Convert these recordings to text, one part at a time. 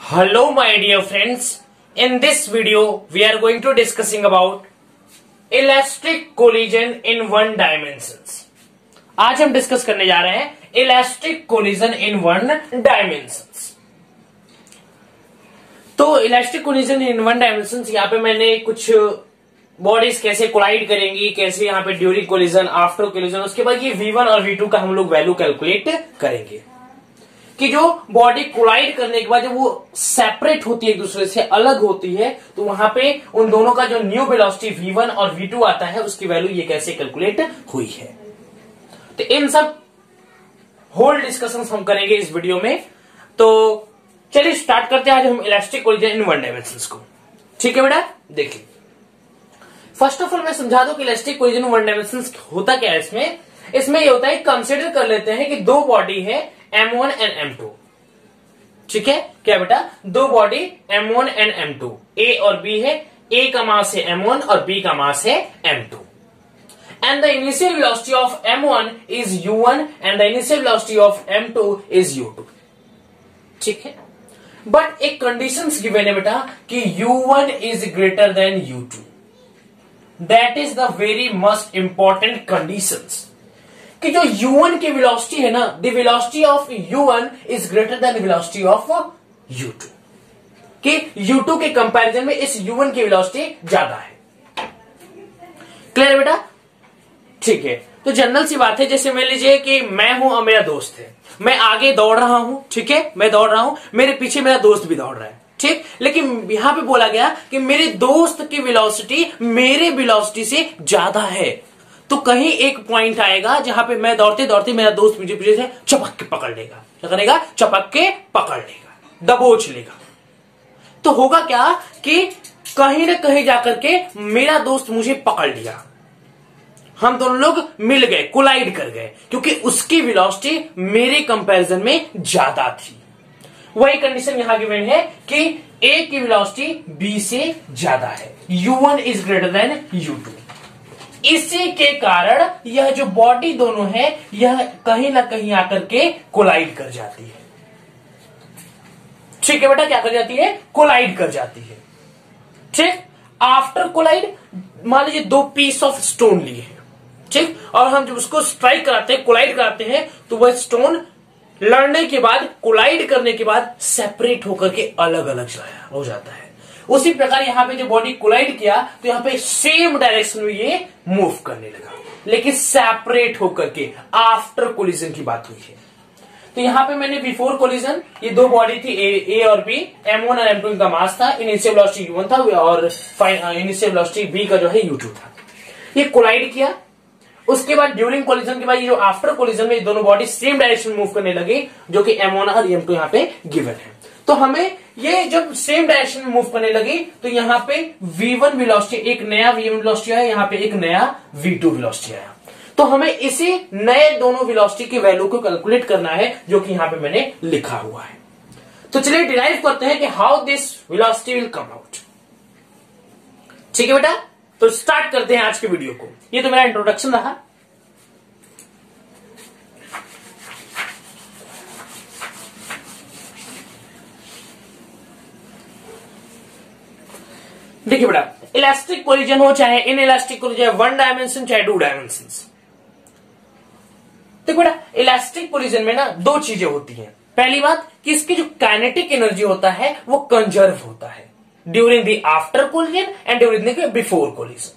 Hello my dear friends, in this video we are going to discussing about elastic collision in one dimensions। आज हम discuss करने जा रहे हैं elastic collision in one dimensions. तो elastic collision in one dimensions, यहाँ पे मैंने कुछ बॉडीज कैसे कोलाइड करेंगी, कैसे यहाँ पे ड्यूरिंग कोलिजन, आफ्टर कोलिजन, उसके बाद ये V1 और V2 का हम लोग वैल्यू कैलकुलेट करेंगे कि जो बॉडी कोलाइड करने के बाद जब वो सेपरेट होती है, एक दूसरे से अलग होती है, तो वहां पे उन दोनों का जो न्यू वेलोसिटी V1 और V2 आता है उसकी वैल्यू ये कैसे कैलकुलेट हुई है। तो इन सब होल डिस्कशन हम करेंगे इस वीडियो में। तो चलिए स्टार्ट करते हैं आज हम elastic collision in one dimensions को। ठीक है बेटा, देखिए फर्स्ट ऑफ ऑल मैं समझा दूं कि elastic collision in one dimensions होता क्या है। इसमें ये होता है, कंसिडर कर लेते हैं कि दो बॉडी है M1 एंड M2। ठीक है, क्या बेटा, दो body M1 and M2, A और B है। A का मास है M1 और B का मास है M2, and the initial velocity of M1 is U1 and the initial velocity of M2 is U2। ठीक है, बट एक कंडीशंस गिवन है बेटा कि U1 is greater than U2। That is the very must important conditions कि जो U1 की velocity है ना, the velocity of U1 is greater than velocity of U2, कि U2 के कंपैरिजन में इस U1 की वेलोसिटी ज्यादा है। क्लियर है बेटा? ठीक है, तो जनरल सी बात है, जैसे मान लीजिए कि मैं हूं और मेरा दोस्त है, मैं आगे दौड़ रहा हूं, ठीक है, मैं दौड़ रहा हूं, मेरे पीछे मेरा दोस्त भी दौड़ रहा है, ठीक, लेकिन यहां पे बोला गया कि मेरे दोस्त की वेलोसिटी मेरे वेलोसिटी से ज्यादा है। तो कहीं एक पॉइंट आएगा जहां पे मैं दौड़ते दौड़ते मेरा दोस्त मुझे पीछे से चपक के पकड़ लेगा। क्या करेगा? चपक के पकड़ लेगा, दबोच लेगा। तो होगा क्या कि कहीं ना कहीं जाकर के मेरा दोस्त मुझे पकड़ लिया, हम दोनों लोग मिल गए, कोलाइड कर गए, क्योंकि उसकी वेलोसिटी मेरे कंपैरिजन में ज्यादा थी। वही कंडीशन यहां गिवन है कि A की वेलोसिटी B से ज्यादा है, U1 is greater than U2। इसी के कारण यह जो बॉडी दोनों है यह कहीं ना कहीं आकर के कोलाइड कर जाती है। ठीक है बेटा, क्या कर जाती है? कोलाइड कर जाती है। ठीक, आफ्टर कोलाइड मान लीजिए दो पीस ऑफ स्टोन लिए हैं, ठीक, और हम जब उसको स्ट्राइक कराते हैं, कोलाइड कराते हैं, तो वह स्टोन लड़ने के बाद, कोलाइड करने के बाद सेपरेट होकर के अलग अलग हो जाता है। उसी प्रकार यहां पे जो बॉडी कोलाइड किया तो यहां पे सेम डायरेक्शन में ये मूव करने लगा, लेकिन सेपरेट होकर के आफ्टर कोलिजन की बात हुई है। तो यहां पे मैंने बिफोर कोलिजन ये दो बॉडी थी ए और बी, M1 और M2 का मास था, इनिशियल वेलोसिटी U1 था और इनिशियल वेलोसिटी B का जो है U2 था। ये कोलाइड किया, उसके बाद ड्यूरिंग कोलिजन के बाद ये जो आफ्टर कोलिजन में दोनों बॉडी सेम डायरेक्शन में मूव करने लगे, जो कि M1 और M2 यहां पे गिवन है। तो हमें ये जब सेम डायरेक्शन में मूव करने लगी तो यहां पे V1 वेलोसिटी, एक नया V1 वेलोसिटी आया, यहां पे एक नया V2 वेलोसिटी आया। तो हमें इसी नए दोनों वेलोसिटी की वैल्यू को कैलकुलेट करना है, जो कि यहां पे मैंने लिखा हुआ है। तो चलिए डिराइव करते हैं कि how this velocity will come out. ठीक है बेटा, तो स्टार्ट करते हैं आज के वीडियो को। ये तो मेरा इंट्रोडक्शन रहा। देखिए बेटा, इलास्टिक कोलिजन हो चाहे in elastic collision, one dimension चाहे टू डायमेंशन। देखो बेटा, इलास्टिक कोलिजन में ना दो चीजें होती हैं। पहली बात कि इसकी जो काइनेटिक एनर्जी होता है वो कंजर्व होता है during the after collision and during the before collision.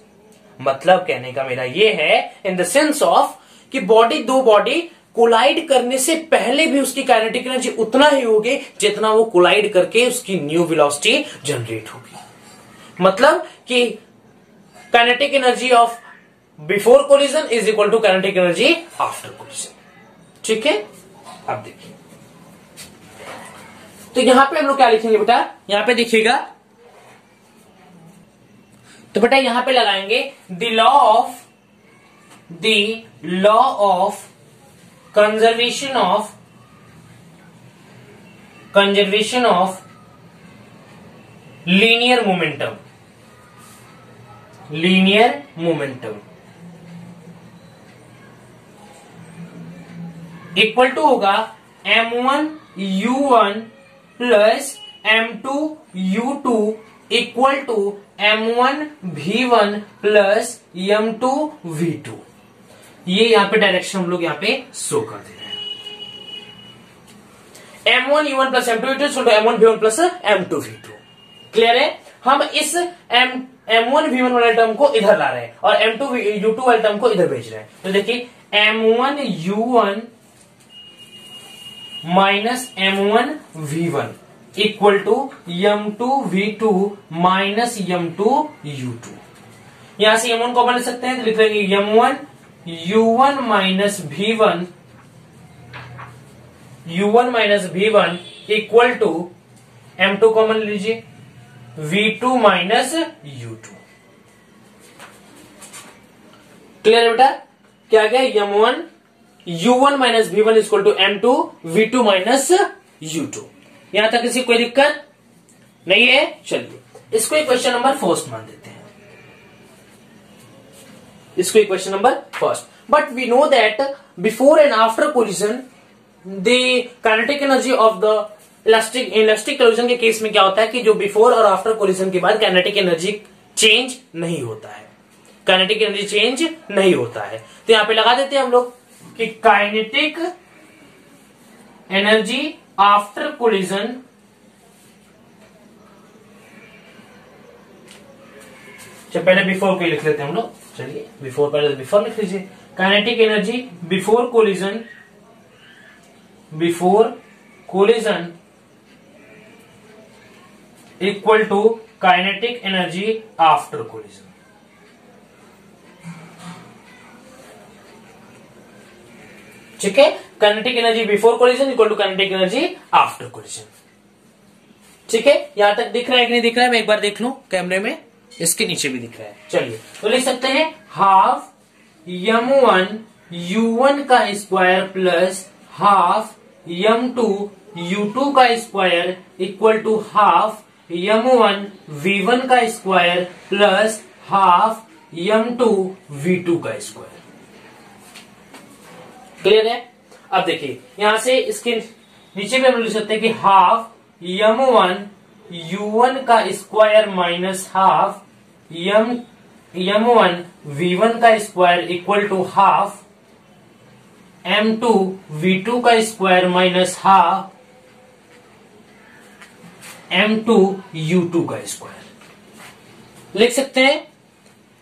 मतलब कहने का मेरा ये है इन द सेंस ऑफ कि बॉडी, दो बॉडी कोलाइड करने से पहले भी उसकी काइनेटिक एनर्जी उतना ही होगी जितना वो कोलाइड करके उसकी न्यू वेलोसिटी जनरेट होगी। मतलब कि kinetic energy of before collision is equal to kinetic energy after collision. ठीक है, अब देखिए, तो यहां पे हम लोग क्या लिखेंगे बेटा? यहां पे देखिएगा, तो बेटा यहां पे लगाएंगे the law of conservation of linear momentum equal to होगा M1 U1 plus M2U2 equal to M1V1 plus M2V2। ये यहां पे डायरेक्शन हम लोग यहां पे शो कर दे रहे हैं। M1U1 plus M2V2 equal to M1V1 plus M2V2। Clear है? हम इस M1V1 वाले टर्म को इधर ला रहे हैं और M2U2 वाले टर्म को इधर भेज रहे हैं। तो देखिए M1U1 minus M1V1 equal to M2V2 minus M2U2। यहां से M1 कॉमन ले सकते हैं तो लिख लेंगे M1U1 minus V1 U1 minus V1 equal to M2 common लीजिए V2 माइनस U2। क्लियर है बेटा? क्या गया? M1 U1 minus V1 equal to M2 V2 minus U2। यहां तक किसी कोई दिक्कत नहीं है? चलिए इसको इक्वेशन नंबर फर्स्ट मान देते हैं। इसको equation number first. But we know that before and after collision the kinetic energy of the elastic collision के केस में क्या होता है कि जो बिफोर और आफ्टर कोलिजन के बाद काइनेटिक एनर्जी चेंज नहीं होता है। काइनेटिक एनर्जी चेंज नहीं होता है। तो यहां पे लगा देते हैं हम लोग कि काइनेटिक एनर्जी आफ्टर कोलिजन पहले बिफोर को लिख लेते हैं हम लोग। चलिए बिफोर, पहले बिफोर लिख लीजिए। Kinetic energy before collision equal to kinetic energy after collision. ठीक है? Kinetic energy before collision equal to kinetic energy after collision. ठीक है? यहां तक दिख रहा है कि नहीं दिख रहा है? मैं एक बार देख लूं कैमरे में। इसके नीचे भी दिख रहा है। चलिए तो लिख सकते हैं हाफ M1 U1 का square plus half M2 U2 का square equal to half M1 V1 का square plus half M2 V2 का स्क्वायर। क्लियर है? अब देखिए यहां से इसके नीचे भी हम लिख सकते हैं कि हाफ M1 U1 का square minus half M1 V1 का square equal to half M2 V2 का square minus half M2 U2 का स्क्वायर। लिख सकते हैं?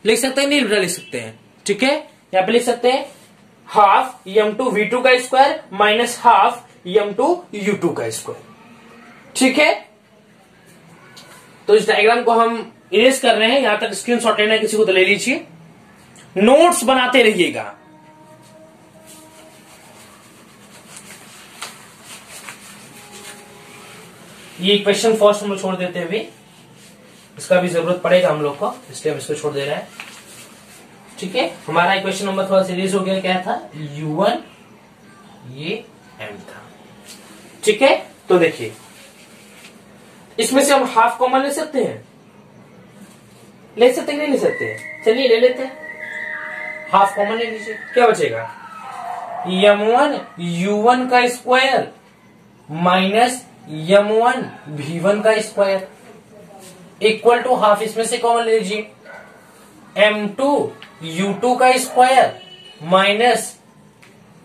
लिख सकते हैं नहीं लिख सकते हैं? ठीक है? यहां पे लिख सकते हैं हाफ M2 V2 का square minus half M2 U2 का स्क्वायर। ठीक है? तो इस डायग्राम को हम इरेज कर रहे हैं। यहां तक स्क्रीनशॉट लेना है किसी को तो ले लीजिए, नोट्स बनाते रहिएगा। ये क्वेश्चन फर्स्ट हम लोग छोड़ देते हैं अभी, इसका भी जरूरत पड़ेगा हम लोग को, इसलिए हम इसको छोड़ दे रहे हैं। ठीक है? हमारा इक्वेशन नंबर थोड़ा सीरीज हो गया। क्या था? U1 ये M था। ठीक है? तो देखिए इसमें से हम हाफ कॉमन ले सकते हैं? ले सकते हैं नहीं ले सकते हैं? चलिए ले लेते हैं। हाफ कॉमन ले लीजिए। क्या बचेगा? M1 U1 का स्क्वायर माइनस M1 V1 का स्क्वायर इक्वल टू हाफ इसमें से कॉमन ले लीजिए M2 U2 का स्क्वायर माइनस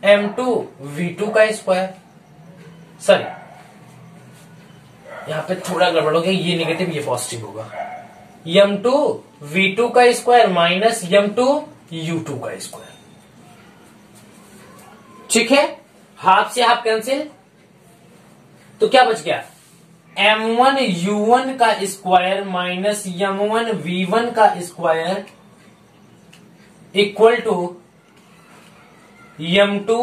M2 V2 का स्क्वायर। सॉरी यहां पे थोड़ा गड़बड़ हो गया, ये नेगेटिव ये पॉजिटिव होगा। M2 V2 का स्क्वायर माइनस M2 U2 का स्क्वायर। ठीक है? हाफ से हाफ कैंसिल, तो क्या बच गया? M1 U1 का स्क्वायर माइनस M1 V1 का square equal to M2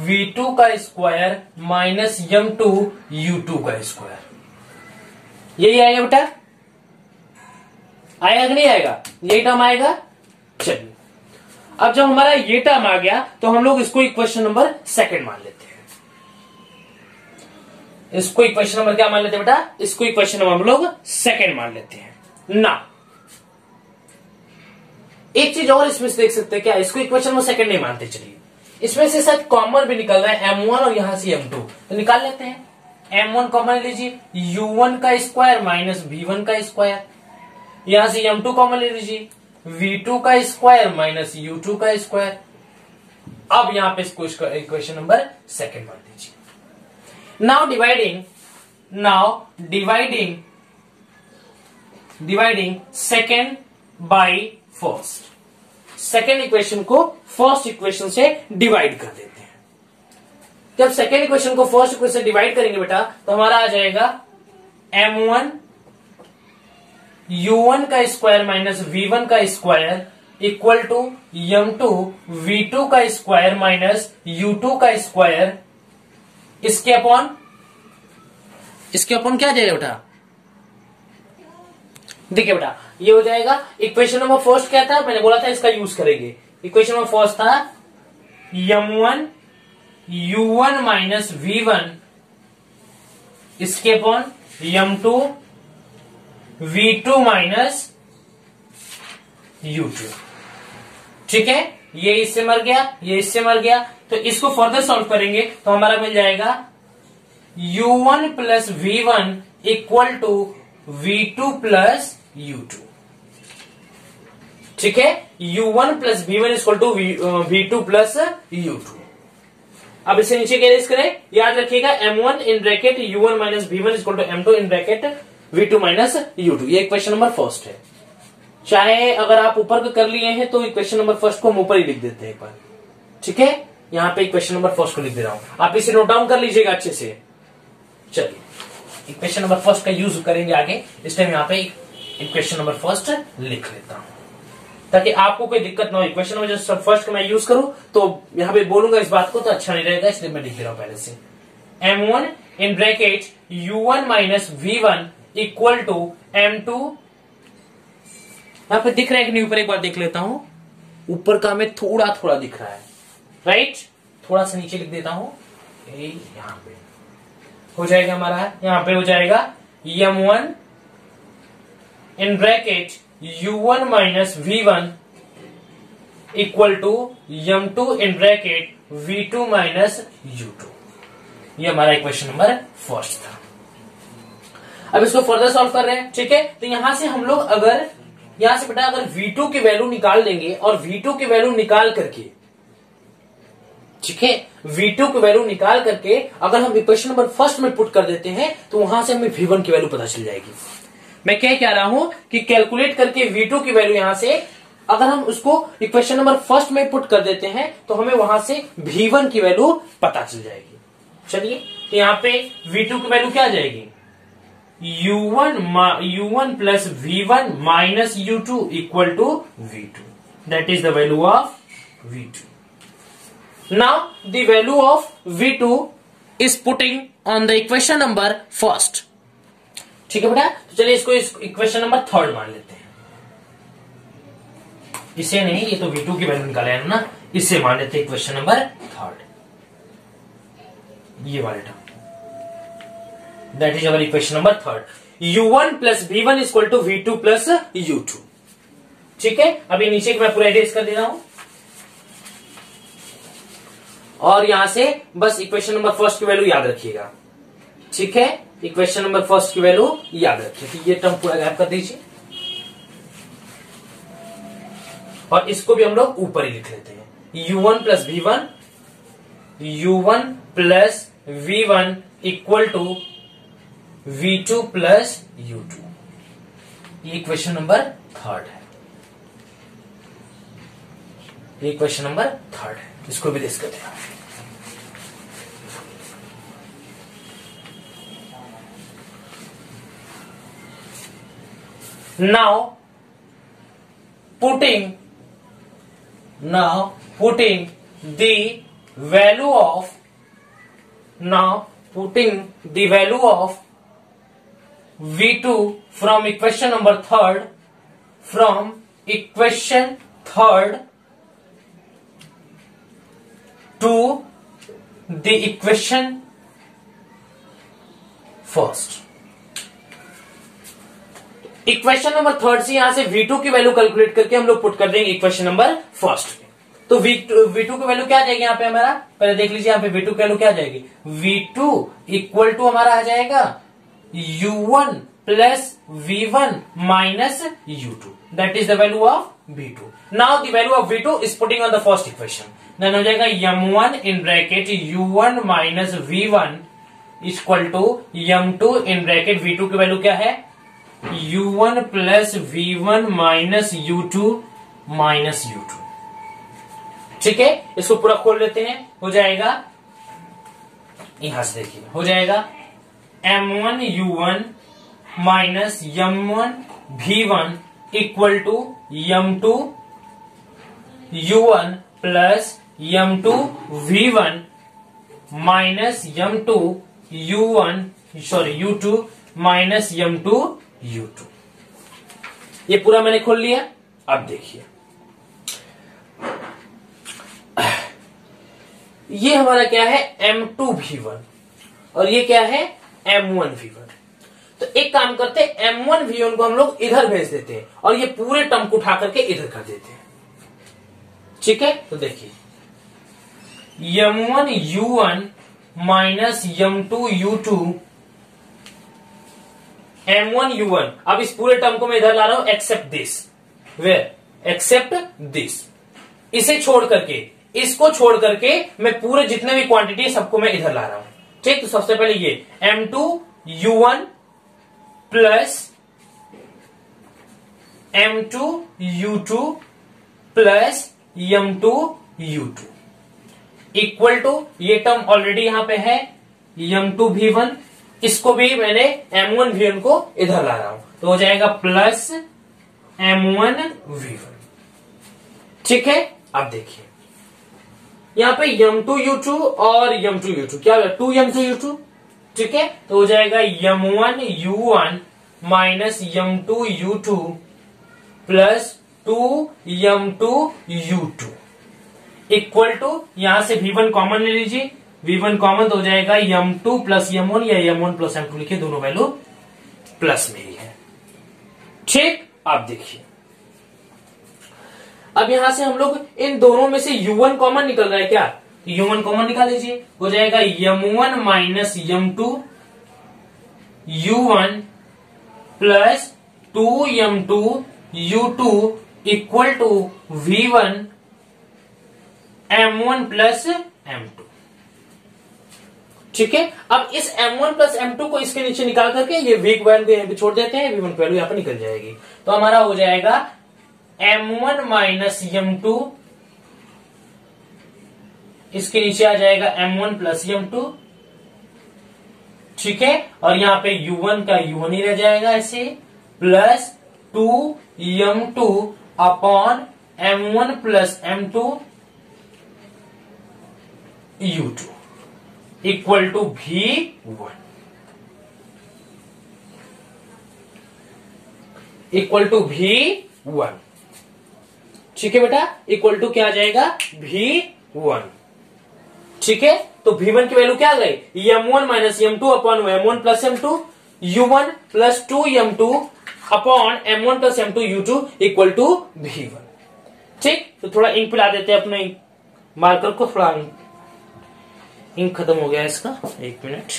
V2 का स्क्वायर माइनस M2 U2 का स्क्वायर। यही आएगा बेटा? आएगा कि नहीं आएगा? यही टर्म आएगा। चलिए अब जब हमारा ये टर्म आ गया तो हम लोग इसको इक्वेशन नंबर सेकंड मान लेते हैं। इसको इक्वेशन नंबर क्या मान लेते हैं बेटा? इसको इक्वेशन नंबर हम लोग सेकंड मान लेते हैं ना। एक चीज और इसमें से देख सकते हैं क्या? इसको इक्वेशन नंबर सेकंड नहीं मानते। चलिए इसमें से शायद कॉमन भी निकल रहा है M1 और यहां से M2, तो निकाल लेते हैं। m1 कॉमन लीजिए, u1 का स्क्वायर माइनस v1 का स्क्वायर, यहां से m2 कॉमन ले लीजिए, v2 का स्क्वायर माइनस u2 का स्क्वायर। अब यहां पे इसको इक्वेशन नंबर सेकंड मान लीजिए। Dividing second by first. Second equation को फर्स्ट इक्वेशन से डिवाइड कर देते हैं। जब सेकंड इक्वेशन को फर्स्ट इक्वेशन से डिवाइड करेंगे बेटा तो हमारा आ जाएगा m1 u1 का स्क्वायर माइनस v1 का square equal to m2 v2 का स्क्वायर माइनस u2 का स्क्वायर, इसके अपॉन क्या आ जाएगा बेटा? देखिए बेटा ये हो जाएगा इक्वेशन नंबर फर्स्ट क्या था, मैंने बोला था इसका यूज करेंगे। इक्वेशन नंबर फर्स्ट था m1 u1 माइनस v1 इसके upon m2 v2 minus u2। ठीक है, ये इससे मर गया, ये इससे मर गया, तो इसको फर्दर सॉल्व करेंगे तो हमारा मिल जाएगा u1 plus v1 equal to v2 plus u2। ठीक है, u1 plus v1 equal to v2 plus u2। अब इसे नीचे कैरेज करें, याद रखिएगा m1 in bracket u1 minus v1 equal to m2 in bracket v2 minus u2। ये equation number first है। चाहे अगर आप ऊपर का कर लिए हैं तो इक्वेशन नंबर फर्स्ट को हम ऊपर ही लिख देते हैं एक बार। ठीक है, यहां पे इक्वेशन नंबर फर्स्ट को लिख दे रहा हूं, आप इसे नोट डाउन कर लीजिएगा अच्छे से। चलिए इक्वेशन नंबर फर्स्ट का यूज करेंगे आगे। इस टाइम यहां पे इक्वेशन नंबर फर्स्ट लिख लेता हूं ताकि आपको कोई दिक्कत ना हो। इक्वेशन नंबर जब फर्स्ट का मैं यूज करूं तो यहां पे बोलूंगा इस बात को तो अच्छा नहीं रहेगा, इसलिए मैं लिख दे रहा हूं पहले से। m1 in bracket u1 minus v1 equal to m2, यहां पे दिख रहा है कि नहीं ऊपर, एक बार देख लेता हूं। ऊपर का हमें थोड़ा थोड़ा दिख रहा है, राइट, थोड़ा सा नीचे लिख देता हूं। यहां पे हो जाएगा हमारा, यहां पे हो जाएगा m1 in bracket u1 minus v1 equal to m2 in bracket v2 minus u2। ये हमारा इक्वेशन नंबर फर्स्ट था। अब इसको फर्दर सॉल्व कर रहे हैं। ठीक है, तो यहां से हम लोग अगर यहां से बेटा अगर v2 की वैल्यू निकाल देंगे और v2 की वैल्यू निकाल करके, ठीक है, v2 की वैल्यू निकाल करके अगर हम इक्वेशन नंबर फर्स्ट में पुट कर देते हैं तो वहां से हमें v1 की वैल्यू पता चल जाएगी। मैं क्या रहा हूं कि कैलकुलेट करके v2 की वैल्यू यहां से अगर हम उसको इक्वेशन नंबर फर्स्ट में पुट कर देते हैं तो हमें वहां से v1 की वैल्यू पता चल जाएगी। चलिए, तो यहां पे v2 की वैल्यू क्या आ जाएगी? u1 plus v1 minus u2 equal to v2, that is the value of v2। Now the value of v2 is putting on the equation number first। ठीक है बेटा, तो चलिए इसको इक्वेशन नंबर थर्ड मान लेते हैं। इसे नहीं, ये तो v2 की वैल्यू निकाले है ना, इसे मान लेते हैं इक्वेशन नंबर थर्ड, ये वाले term, that is our equation number third. u1 plus v1 equal to v2 plus u2। ठीक है, अभी नीचे मैं पूरा एड्रेस कर दे रहा हूं और यहां से बस इक्वेशन नंबर फर्स्ट की वैल्यू याद रखिएगा। ठीक है, इक्वेशन नंबर फर्स्ट की वैल्यू याद रखिए। तो ये टर्म पूरा गायब कर दीजिए और इसको भी हम लोग ऊपर ही लिख लेते हैं। u1 plus v1, u1 plus v1 equal to v2 plus u2। ये इक्वेशन नंबर थर्ड है, ये इक्वेशन नंबर थर्ड है, इसको भी डिस्कस करते हैं। Now putting the value of v2 from equation number third, to the equation first। Equation number third से यहां से v2 की वैल्यू कैलकुलेट करके हम लोग पुट कर देंगे इक्वेशन नंबर फर्स्ट में। तो V2 की वैल्यू क्या आ जाएगी यहाँ पे हमारा, पहले देख लीजिए यहाँ पे V2 की वैल्यू क्या आ जाएगी, V2 इक्वल टू हमारा आ जाएगा U1 plus V1 minus U2, that is the value of V2. Now the value of V2 is putting on the first equation, then हो जाएगा M1 in bracket U1 minus V1 equal to M2 in bracket V2 की value क्या है, U1 plus V1 minus U2 minus U2. ठीक है, इसको पूरा खोल लेते हैं, हो जाएगा यहां से देखिए, हो जाएगा M1 U1 minus M1 V1 equal to M2 U1 plus M2 V1 minus M2 U2 minus M2 U2. ये पूरा मैंने खोल लिया. अब देखिए ये हमारा क्या है M2 V1 और ये क्या है M1 V1. तो एक काम करते हैं, M1 V1 को हम लोग इधर भेज देते हैं और ये पूरे टर्म को उठा करके इधर कर देते हैं. ठीक है, तो देखिए M1 U1 minus M2 U2 M1 U1. अब इस पूरे टर्म को मैं इधर ला रहा हूं except this, where except this. इसे छोड़ करके, इसको छोड़ करके मैं पूरे जितने भी क्वांटिटी है सबको मैं इधर ला रहा हूं. ठीक, तो सबसे पहले ये M2 U1 plus M2 U2 plus M2 U2 equal to, ये टर्म ऑलरेडी यहां पे है M2 V1, इसको भी मैंने M1 V1 को इधर ला रहा हूं, तो हो जाएगा प्लस M1 V1. ठीक है, अब देखिए यहां पे M2 U2 और M2 U2 क्या होगा, 2 M2 U2. ठीक है, तो हो जाएगा M1 U1 minus M2 U2 plus 2 M2 U2 equal to, यहां से V1 कॉमन ले लीजिए, V1 कॉमन तो हो जाएगा M2 प्लस M1 या M1 प्लस M2 लिखिए, दोनों वैल्यू प्लस में ही है. ठीक, आप देखिए अब यहां से हम लोग इन दोनों में से U1 कॉमन निकल रहा है क्या, U1 कॉमन निकाल लीजिए, हो जाएगा M1 minus M2 U1 plus 2 M2 U2 equal to V1 M1 plus M2. ठीक है, अब इस M1 प्लस M2 को इसके नीचे निकाल करके ये V वैल्यू यहां पे छोड़ देते हैं, V1 वैल्यू यहां पर निकल जाएगी. तो हमारा हो जाएगा M1 माइनस M2, इसके नीचे आ जाएगा M1 प्लस M2. ठीक है, और यहां पे U1 का U1 ही रह जाएगा ऐसे, plus 2 M2 upon M1 plus M2 U2 equal to V1 equal to V1. ठीक है बेटा, इक्वल टू क्या आ जाएगा V1. ठीक है, तो V1 की वैल्यू क्या आ गई, M1 minus M2 upon M1 plus M2 U1 plus 2 M2 upon M1 plus M2 U2 equal to V1. ठीक, तो थोड़ा इंक पिला देते हैं अपने मार्कर को, थोड़ा इंक खत्म हो गया इसका, 1 मिनट.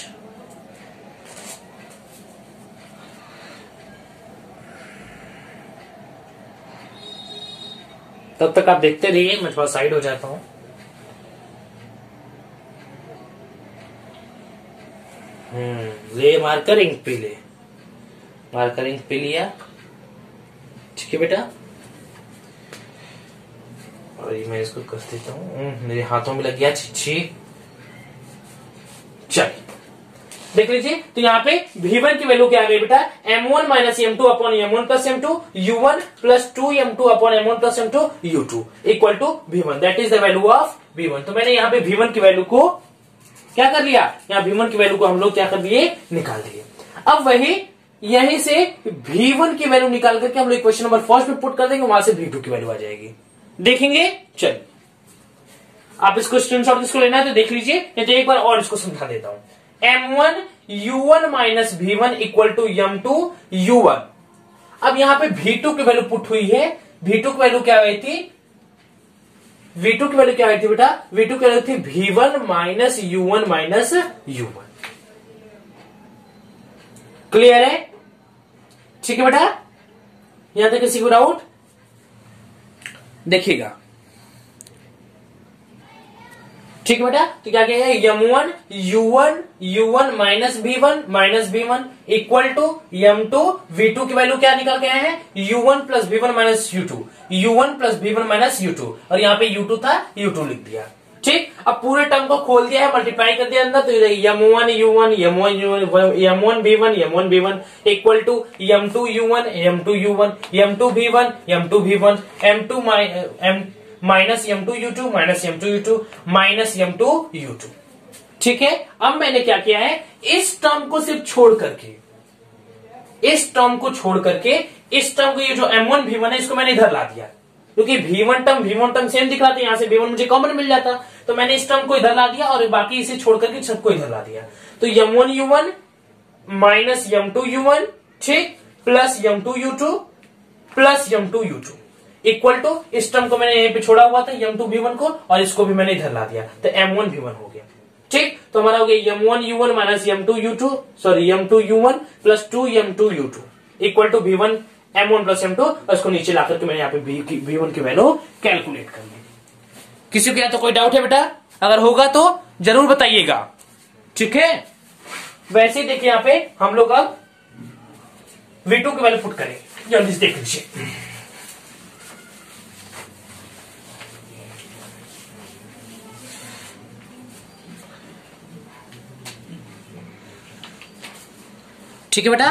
तब तक आप देखते रहिए, मैं थोड़ा साइड हो जाता हूं. ले मार्कर इंक पी ले, मार्कर इंक पी लिया. ठीक है बेटा, और ये मैं इसको कर देता हूं, मेरे हाथों में लग गया छिछी. चलिए देख लीजिए, तो यहाँ पे V1 की वैल्यू क्या आ गई बेटा, M1 minus M2 upon M1 plus M2 U1 plus 2 M2 upon M1 plus M2 U2 equal to V1, that is the value of V1. तो मैंने यहाँ पे V1 की वैल्यू को क्या कर लिया, यहाँ V1 की वैल्यू को हम लोग क्या कर दिए, निकाल दिए. अब वही यहीं से V1 की वैल्यू निकाल करके हम लोग क्वेश्चन नंबर फर्स्ट में पुट कर देंगे, वहां से V2 की वैल्यू आ जाएगी. देखेंगे, चलिए आप इसको स्क्रीनशॉट इसको लेना है तो देख लीजिए, नहीं तो एक बार और इसको समझा देता हूं. M1 U1 minus V1 equal to M2 U1. अब यहां पे V2 की वैल्यू पुट हुई है, V2 की वैल्यू क्या हुई थी, V2 की वैल्यू क्या आई थी बेटा? V2 की वैल्यू थी V1 minus U1 minus U1। Clear है? ठीक है बेटा, यहां तक किसी को डाउट? देखिएगा, ठीक है बेटा। तो क्या कहेगा? M1 U1 minus B1 equal to M2 V2 की वैल्यू क्या निकल के आए हैं? U1 plus B1 minus U2 और यहाँ पे U2 था, U2 लिख दिया। ठीक, अब पूरे टर्म को खोल दिया है, मल्टीप्लाई कर दिया अंदर, तो M1 U1 M1 B1 equal to M2 U1 M2 B1 M2 minus M2 U2 minus M2 U2। ठीक है, अब मैंने क्या किया है, इस टर्म को सिर्फ छोड़ करके, इस टर्म को ये जो M1 V1 है इसको मैंने इधर ला दिया, क्योंकि V1 टर्म सेम दिख रहा था, यहां से V1 मुझे कॉमन मिल जाता, तो मैंने इस टर्म को इधर ला दिया और बाकी इसे छोड़ करके सबको इधर ला दिया। तो M1 U1 minus M2 U1, ठीक, plus M2 U2 plus M2 U2 equal to, इस टर्म को मैंने यहीं पे छोड़ा हुआ था M2 V1 को, और इसको भी मैंने इधर ला दिया, तो M1 V1 हो गया। ठीक, तो हमारा हो गया M1 U1 minus M2 U1 plus 2 M2 U2 equal to V1 M1 plus M2, और इसको नीचे लाकर के मैंने यहाँ पे V1 की वैल्यू कैलकुलेट कर ली। किसी को या तो कोई डाउट है बेटा? अगर होगा तो जरूर बताइएगा। ठीक है, वैसे ही देखिए यहाँ पे हम लोग अब V2 की वैल्यू पुट करेंगे, जल्दी से देख लीजिए। ठीक है बेटा,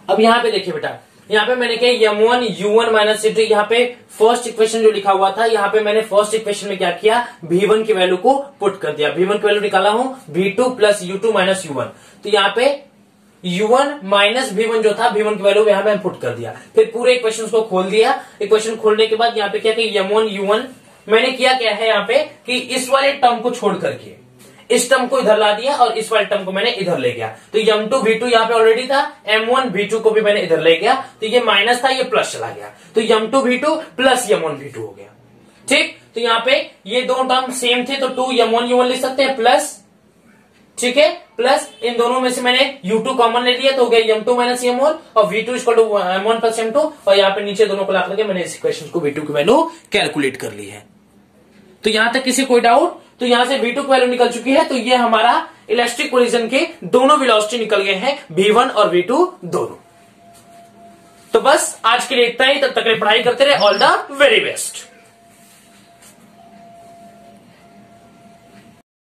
अब यहां पे देखिए बेटा, यहां पे मैंने क्या M1 U1 माइनस U2, यहाँ पे फर्स्ट इक्वेशन जो लिखा हुआ था, यहाँ पे मैंने फर्स्ट इक्वेशन में क्या किया, V1 की वैल्यू को पुट कर दिया। V1 की वैल्यू निकाला हूं V2 plus U2 minus U1, तो यहाँ पे U1 माइनस V1 जो था, V1 की वैल्यू यहां पे पुट कर दिया। फिर पूरे इक्वेशन को खोल दिया। इक्वेशन खोलने के बाद यहाँ पे क्या किया, M1 U1 मैंने किया क्या है यहाँ पे कि इस वाले टर्म को छोड़ करके इस टर्म को इधर ला दिया और इस वाले टर्म को मैंने इधर ले गया। तो M2 V2 यहाँ पे ऑलरेडी था, M1 V2 को भी मैंने इधर ले गया, तो ये माइनस था, ये प्लस चला गया, तो M2 V2 plus M1 V2 हो गया। ठीक, तो यहाँ पे ये दोनों टर्म सेम थे, तो 2 M1 U1 लिख सकते हैं प्लस, ठीक है, प्लस इन दोनों में से मैंने U2 कॉमन ले लिया, तो हो गया M2 माइनस M1 और V2 equal to M1 plus M2, और यहाँ पे नीचे दोनों को ला करके मैंने इस इक्वेशन को V2 की वैल्यू कैलकुलेट कर ली है। तो यहां तक किसी कोई डाउट? तो यहां से V2 की वैल्यू निकल चुकी है, तो ये हमारा इलेक्ट्रिक कोलिजन के दोनों वेलोसिटी निकल गए हैं, V1 और V2 दोनों। तो बस आज के लिए इतना ही, तब तक के लिए पढ़ाई करते रहे। All the very best.